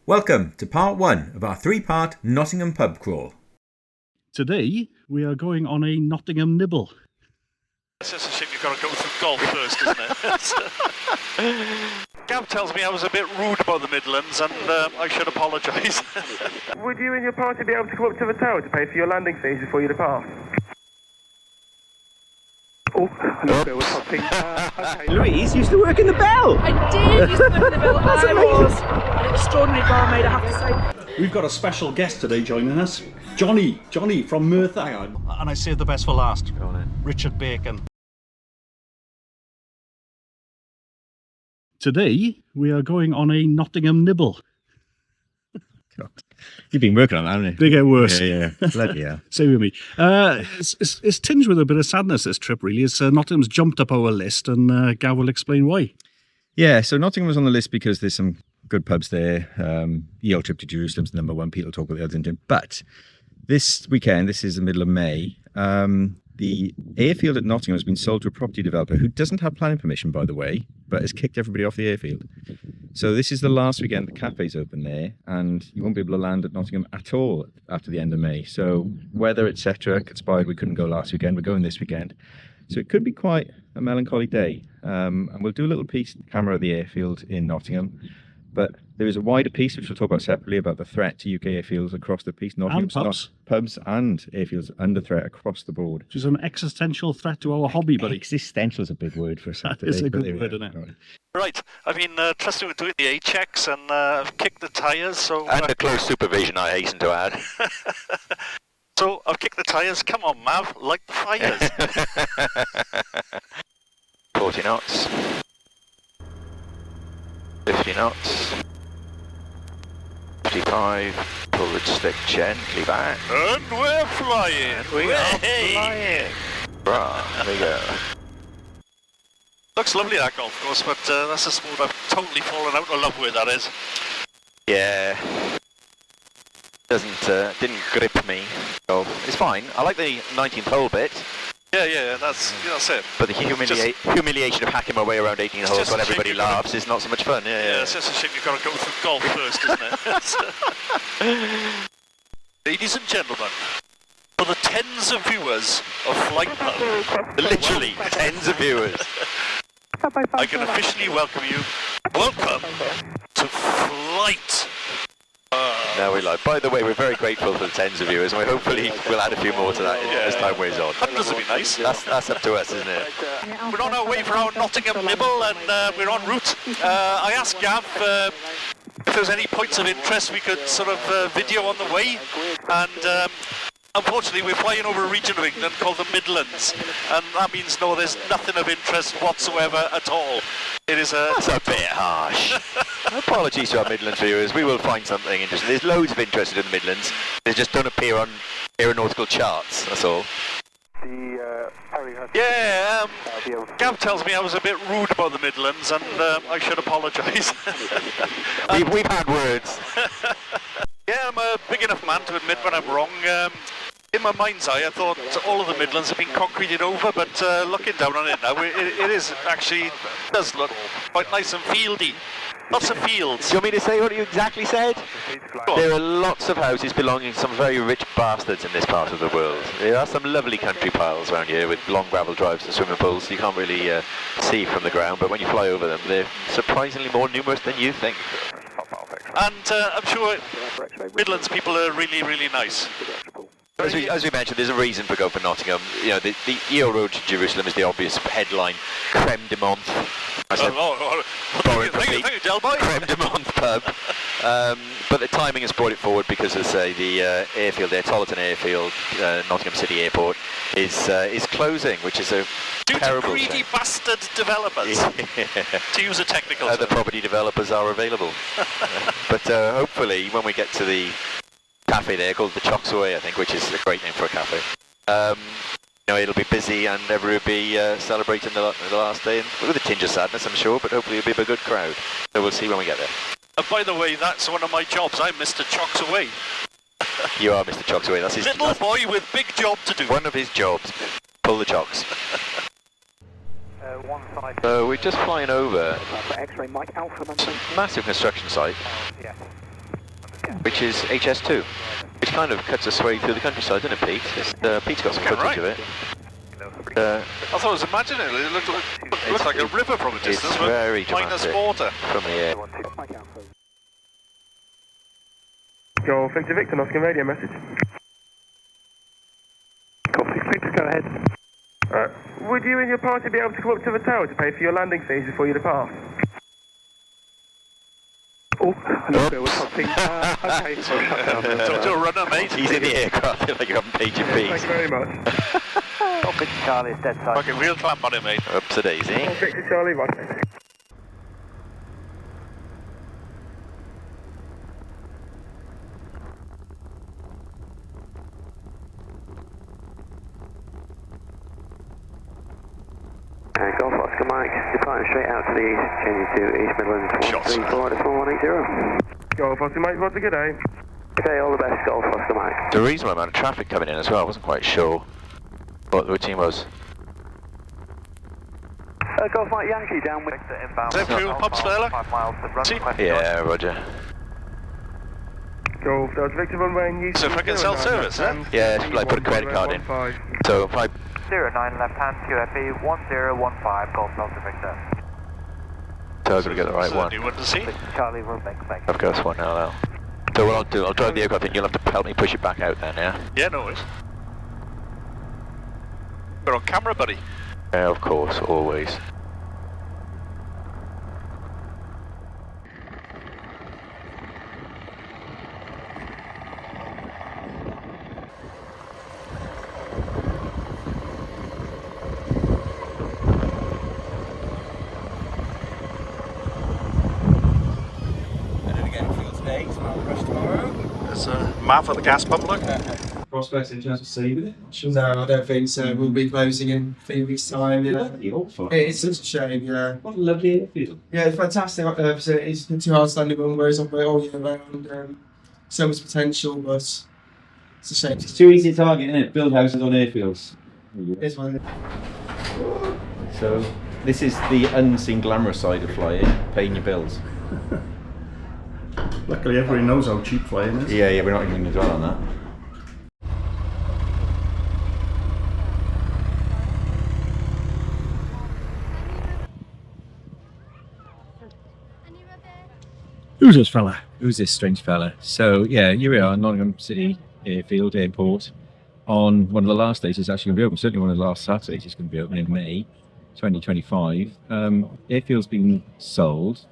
Welcome to part 1 of our 3-part Nottingham pub crawl. Today we are going on a Nottingham nibble. It's just a shame you've got to go through golf first, isn't it? Gav tells me I was a bit rude about the Midlands and I should apologise. Would you and your party be able to come up to the tower to pay for your landing fees before you depart? Oh, hello, Bill was something. Okay. Louise used to work in the Bell. I did used to work in the Bill. I was an extraordinary barmaid, I have to say. We've got a special guest today joining us, Jonny from Merthyr. And I saved the best for last. Go on then. Richard Bacon. Today we are going on a Nottingham nibble. God. You've been working on that, haven't you? They get worse. Yeah. Bloody hell. Stay with me. It's tinged with a bit of sadness, this trip, really. It's Nottingham's jumped up our list, and Gav will explain why. Yeah, so Nottingham was on the list because there's some good pubs there. Yale trip to Jerusalem's the #1. People talk about the others in. But this weekend, this is the middle of May, the airfield at Nottingham has been sold to a property developer who doesn't have planning permission, by the way, but has kicked everybody off the airfield. So this is the last weekend the cafe's open there, and you won't be able to land at Nottingham at all after the end of May. So weather, etc., conspired we couldn't go last weekend. We're going this weekend. So it could be quite a melancholy day. And we'll do a little piece, camera at the airfield in Nottingham. But there is a wider piece, which we'll talk about separately, about the threat to UK airfields across the piece. Nottingham's pubs. Pubs and airfields under threat across the board. Which is an existential threat to our hobby, buddy. Existential is a big word for a Saturday. That is a but good there we word, go. isn't it? Right. Right, I've been trusted with doing the A-checks and I've kicked the tyres, so... Under close supervision, I hasten to add. So, I've kicked the tyres. Come on, Mav, light the fires. 40 knots. 50 knots. 55. Forward stick gently back. And we're flying. We are flying. Brah, there we go. Looks lovely, that golf course, but that's a sport I've totally fallen out of love with, that is. Yeah. Didn't grip me. So it's fine. I like the 19th hole bit. Yeah, that's it. But the humiliation of hacking my way around 18 holes while everybody laughs is not so much fun. Yeah, it's just a shame you've got to go through golf first, isn't it? Ladies and gentlemen, for the tens of viewers of FlightPub, Literally, tens of viewers. I can officially welcome you. Welcome to Flight. Now we like. By the way, we're very grateful for the tens of viewers, and we hopefully we'll add a few more to that as time wears on. Hundreds would be nice. That's up to us, isn't it? We're on our way for our Nottingham nibble, and we're en route. I asked Gav if there's any points of interest we could sort of video on the way, and unfortunately we're flying over a region of England called the Midlands, and that means no, there's nothing of interest whatsoever at all. It is That's a bit harsh. Apologies to our Midlands viewers. We will find something interesting. There's loads of interest in the Midlands. They just don't appear on aeronautical charts. That's all. Yeah, Gav tells me I was a bit rude about the Midlands, and I should apologise. We've had words. Yeah, I'm a big enough man to admit when I'm wrong. In my mind's eye, I thought all of the Midlands have been concreted over, but looking down on it now, it is actually, does look quite nice and fieldy. Lots of fields. Do you want me to say what you exactly said? There are lots of houses belonging to some very rich bastards in this part of the world. There are some lovely country piles around here with long gravel drives and swimming pools. You can't really see from the ground, but when you fly over them, they're surprisingly more numerous than you think. And I'm sure Midlands people are really, really nice. As we mentioned, there's a reason for going for Nottingham. You know, the EO Road to Jerusalem is the obvious headline. Creme de Menthe. Thank you, Del Boy. Creme de Menthe pub. But the timing has brought it forward because, as I say, the airfield there, Tollerton Airfield, Nottingham City Airport, is closing, which is a terrible greedy shame. bastard developers, to use a technical term. The property developers are available. But hopefully, when we get to the cafe there called the Chocks Away, I think, which is a great name for a cafe. You know, it'll be busy and everyone will be celebrating the last day, and with a tinge of sadness, I'm sure, but hopefully it'll be a good crowd. So we'll see when we get there. By the way, that's one of my jobs. I'm Mr. Chocks Away. You are Mr. Chocks Away. That's his little boy with big job to do. One of his jobs. Pull the chocks. So we're just flying over X-ray Mike Alfred. massive construction site. which is HS2, which kind of cuts a sway through the countryside, doesn't it, Pete? Pete's got some footage of it. I thought I was imagining it. It looked like a river from a distance, It's very minus dramatic water. from the air. Go Victor Victor, Nottingham radio message. Copy, Victor, go ahead. Would you and your party be able to come up to the tower to pay for your landing fees before you depart? Oh, I know there was something. Okay, so shut down. Don't do a runner, mate. He's in the aircraft, like you haven't paid your fees. Thank you very much. Copy, Charlie, it's dead side. Fucking real clamp on it, mate. Up to daisy. Victor Charlie, right. Golf Oscar Mike, departing straight out to the east, changing to East Midlands 134 at 4180. Golf Oscar Mike, what's a good day? Good day, all the best, Golf Oscar Mike. The reason why amount of traffic coming in as well, I wasn't quite sure what the routine was. Golf Mike Yankee down with inbound. Is that fuel pumps there, look? 5 miles to run. Yeah, roger. Golf, that's Victor Runway and you. So if I can self-service, eh? Yeah, it's like put a credit card in. So if I 09 left hand, QFE 1015, Golf Delta Victor. So I've got to get the right one. You wouldn't see. Charlie, we'll make back. I've got this one now. So what I'll do, I'll drive the aircraft and you'll have to help me push it back out then, yeah? Yeah, no worries. We're on camera, buddy. Yeah, of course, always. There's a map for the gas pump, look. Prospects in terms of saving it? No, I don't think so. We'll be closing in a few weeks' time. You know. It's such a shame, yeah. What a lovely airfield. Yeah, it's fantastic facilities. The 2 outstanding runways operate all year round. So much potential, but it's a shame. It's too easy to target, isn't it? Build houses on airfields. It's one. So this is the unseen glamorous side of flying, paying your bills. Luckily, everybody knows how cheap flying is. Yeah, we're not even going to dwell on that. Who's this fella? Who's this strange fella? So yeah, here we are, Nottingham City Airfield Airport. On one of the last days it's actually going to be open. Certainly one of the last Saturdays it's going to be open in May 2025. Airfield's been sold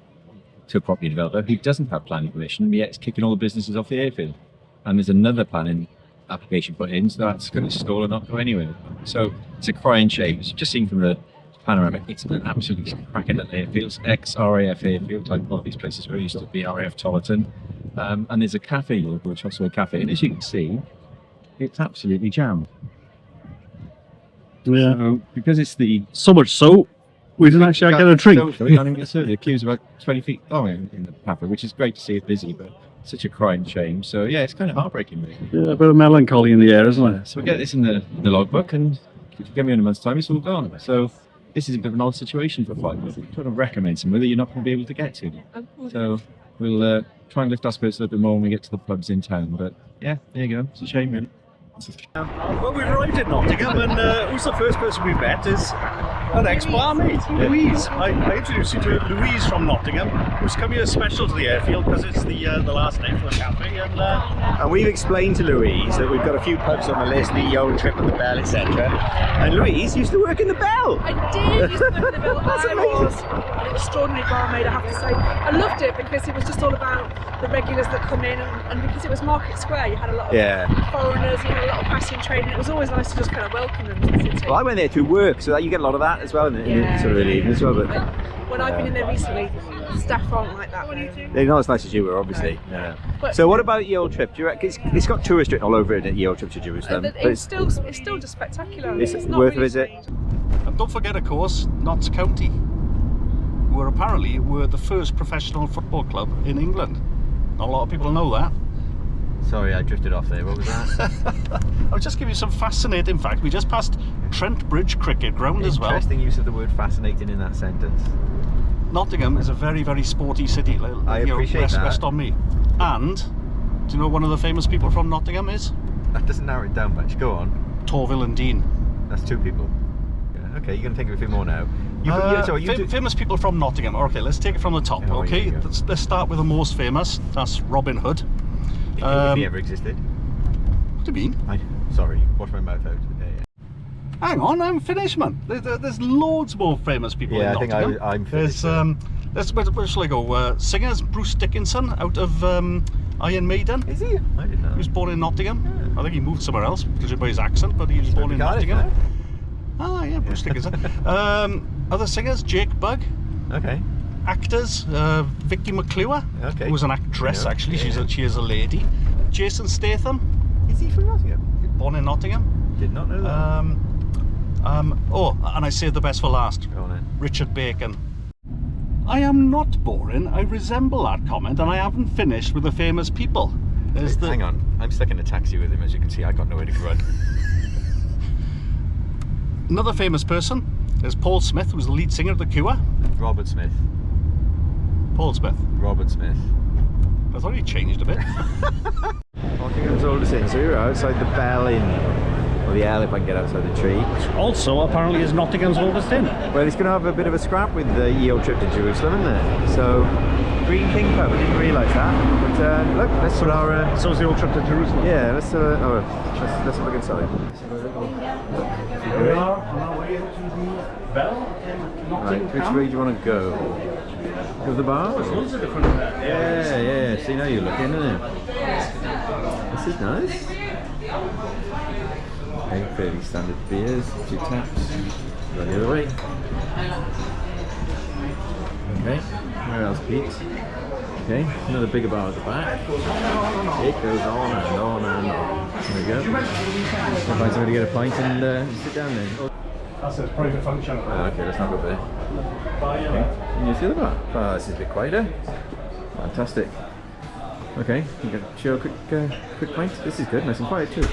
to a property developer who doesn't have planning permission, yet it's kicking all the businesses off the airfield. And there's another planning application put in, so that's going to stall and not go anywhere. So it's a crying shame. As you've just seen from the panoramic, it's an absolutely cracking little airfield. Ex-RAF airfield, like a lot of these places where it used to be RAF Tollerton. And there's a cafe, the Chocks Away cafe, and as you can see, it's absolutely jammed. Yeah. So, because it's the... So much so, we didn't actually get a drink. So we can't even get served. The queue's about 20 feet long in the cafe, which is great to see it busy, but such a crying shame. So yeah, it's kind of heartbreaking, really. Yeah, a bit of melancholy in the air, isn't it? So we get this in the logbook, and if you give me in a month's time, it's all gone. So this is a bit of an odd situation for FlightPub's. We're trying to recommend somewhere that you're not going to be able to get to. So we'll try and lift our spirits a little bit more when we get to the pubs in town. But yeah, there you go. It's a shame, really. Well, we've arrived in Nottingham, and who's the first person we met is an ex-barmaid, Louise. I introduced you to Louise from Nottingham, who's come here special to the airfield because it's the last day for the cafe. And we've explained to Louise that we've got a few pubs on the list, the Old Trip and the Bell, etc. And Louise used to work in the Bell. I did used to work in the Bell. That's I amazing. was an extraordinary barmaid, I have to say. I loved it because it was just all about the regulars that come in, and because it was Market Square, you had a lot of foreigners, you had a lot of passing trade, and it was always nice to just kind of welcome them to the city. Well, I went there to work, so that you get a lot of that as well in the sort of the evening as well. But when I've been in there recently, staff aren't like that. they're not as nice as you were, obviously. No. Yeah. So what about Ye Old Trip? Do you reckon it's got tourist written all over it at Ye Old Trip to Jerusalem? It's still just spectacular. It's not worth really a visit. strange. And don't forget, of course, Notts County, who apparently were the first professional football club in England. Not a lot of people know that. Sorry, I drifted off there. What was that? I'll just give you some fascinating facts. We just passed Trent Bridge Cricket Ground as well. Interesting use of the word fascinating in that sentence. Nottingham is a very, very sporty city. I appreciate that. Rest on me. And Do you know one of the famous people from Nottingham is? That doesn't narrow it down much. Go on. Torvill and Dean. That's 2 people. Yeah, okay, you're going to think of a few more now. Famous people from Nottingham. Okay, let's take it from the top. Oh, okay, let's start with the most famous. That's Robin Hood. If he ever existed. What do you mean? Sorry, wash my mouth out. Hang on, I'm finished, man. There's loads more famous people in Nottingham. I think I'm finished. Where shall I go? Singers, Bruce Dickinson out of Iron Maiden. Is he? I didn't know. He was born in Nottingham. Yeah. I think he moved somewhere else, judging by his accent, but he was born in Nottingham. Ah, yeah, Bruce Dickinson. Other singers, Jake Bugg. Okay. Actors, Vicky McClure, who was an actress actually. Yeah. She is a lady. Jason Statham. Is he from Nottingham? Born in Nottingham. Did not know that. And I saved the best for last. Go on then. Richard Bacon. I am not boring. I resemble that comment, and I haven't finished with the famous people. Hang on, I'm stuck in a taxi with him. As you can see, I got nowhere to run. Another famous person is Paul Smith, who's the lead singer of The Cure. Robert Smith. Paul Smith. Robert Smith. I thought he changed a bit. Nottingham's oldest inn, so you're outside the Bell Inn. Or the L if I can get outside the tree. Also, apparently, is Nottingham's oldest inn. Well, he's going to have a bit of a scrap with the EO trip to Jerusalem, isn't there? So, Green King Pub, I didn't realise that. But look, let's put our... So is the old trip to Jerusalem? Yeah, let's let's look inside. Here we are on our way to the Bell in Nottingham. Right, which way do you want to go? Go to the bar? There's loads of different Yeah. See, now you're looking, isn't it? This is nice. Okay, fairly standard beers, 2 taps. Go the other way. Okay, where else, Pete? Okay, another bigger bar at the back. It goes on and on and on. There we go. I'll find somebody to get a pint and sit down then. That's a private function. Okay, let's not go there. Okay. Can you see the bar? Oh, this is a bit quieter. Fantastic. Okay, you can show a quick pint. This is good, nice and quiet too.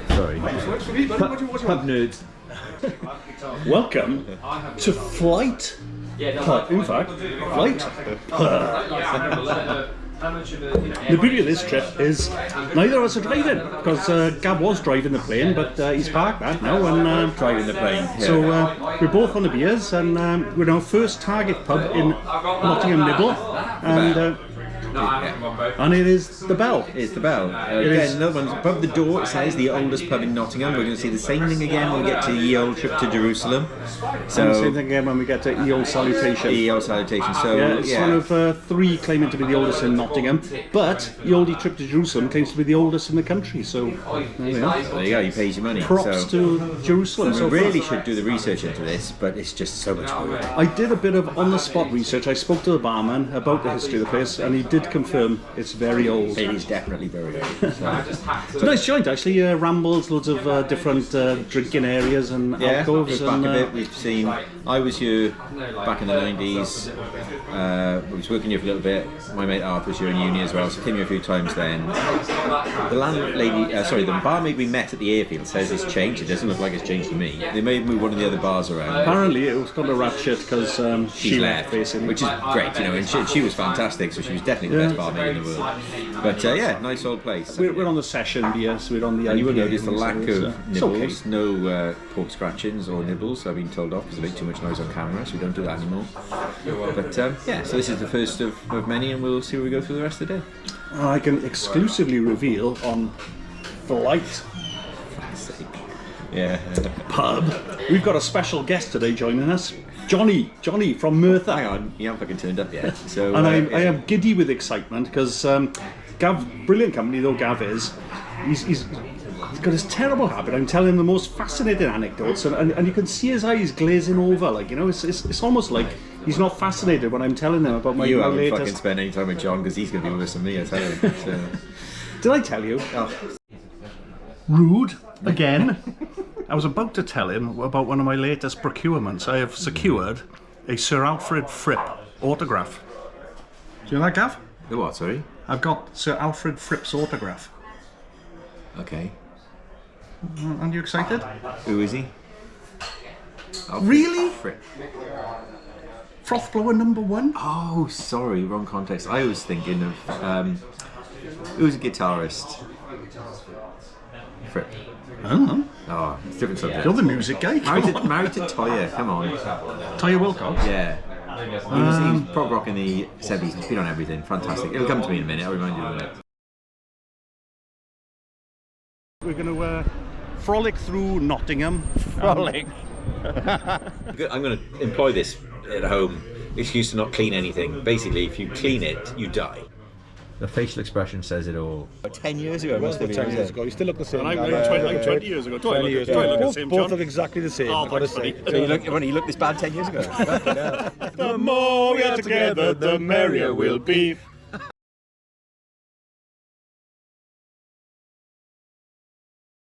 Sorry. Pub nerds. Welcome to Flight. In fact, Flight. The beauty of this trip is neither of us are driving, because Gav was driving the plane, but he's parked that now and driving the plane. Yeah. So we're both on the beers, and we're in our first target pub in Nottingham Nibble, and it is the Bell. It's the Bell. Again, another one's above the door. It says the oldest pub in Nottingham. We're going to see the same thing again when we get to the old trip to Jerusalem. So and the same thing again when we get to EO Salutation. EO Salutation. So it's one of 3 claiming to be the oldest in Nottingham, but the oldie trip to Jerusalem claims to be the oldest in the country. So there you go. You pays your money. Props to Jerusalem. So we really should do the research into this, but it's just so much work. I did a bit of on-the-spot research. I spoke to the barman about the history of the place, and he did confirm it's very old. It is definitely very old. It's a nice joint actually. Rambles, loads of different drinking areas and alcoves. Back a bit. We've seen. I was here back in the 90s. I was working here for a little bit. My mate Arthur was here in uni as well, so came here a few times then. The landlady, the barmaid we met at the airfield says it's changed. It doesn't look like it's changed to me. They may have moved one of the other bars around. Apparently it was got a rat shit because she left, basically. Which is great, you know, and she was fantastic, so she was definitely the best barmaid in the world. But nice old place. We're on the session beer, so we're on the. And you will notice the lack of nibbles, no pork scratchings or nibbles. I've been told off because I make too much noise on camera, so we don't do that anymore. But so this is the first of many, and we'll see where we go through the rest of the day. I can exclusively reveal on Flight. Pub. We've got a special guest today joining us. Jonny from Merthyr. Hang on, you haven't fucking turned up yet. So, and I am giddy with excitement because Gav, brilliant company though Gav is, he's got this terrible habit. I'm telling him the most fascinating anecdotes, and you can see his eyes glazing over. Like, you know, it's almost like he's not fascinated when I'm telling him about my latest. You haven't fucking spent any time with John because he's going to be worse than me, I tell you. So. Did I tell you? Oh. Rude again. I was about to tell him about one of my latest procurements. I have secured a Sir Alfred Fripp autograph. Do you know that, Gav? The what, sorry? I've got Sir Alfred Fripp's autograph. Okay. Aren't you excited? Who is he? Alfred really? Fripp. Froth Blower #1. Oh, sorry, wrong context. I was thinking of who's a guitarist? Fripp. Oh, it's a different subject. you're the music guy. Married to Toya, come on. Toya Wilcox? Yeah. He was prog rock in the 70s. He's been on everything. Fantastic. It'll come to me in a minute. I'll remind you in a minute. We're going to frolic through Nottingham. Frolic. I'm going to employ this at home excuse to not clean anything. Basically, if you clean it, you die. The facial expression says it all. 10 years ago, must have been. 10 years ago. You still look the same. And I'm 20 years ago. Do I look the same, John? Both look exactly the same. Oh, I've got to funny. say. So you looked this bad 10 years ago. The more we are together, the merrier we'll be.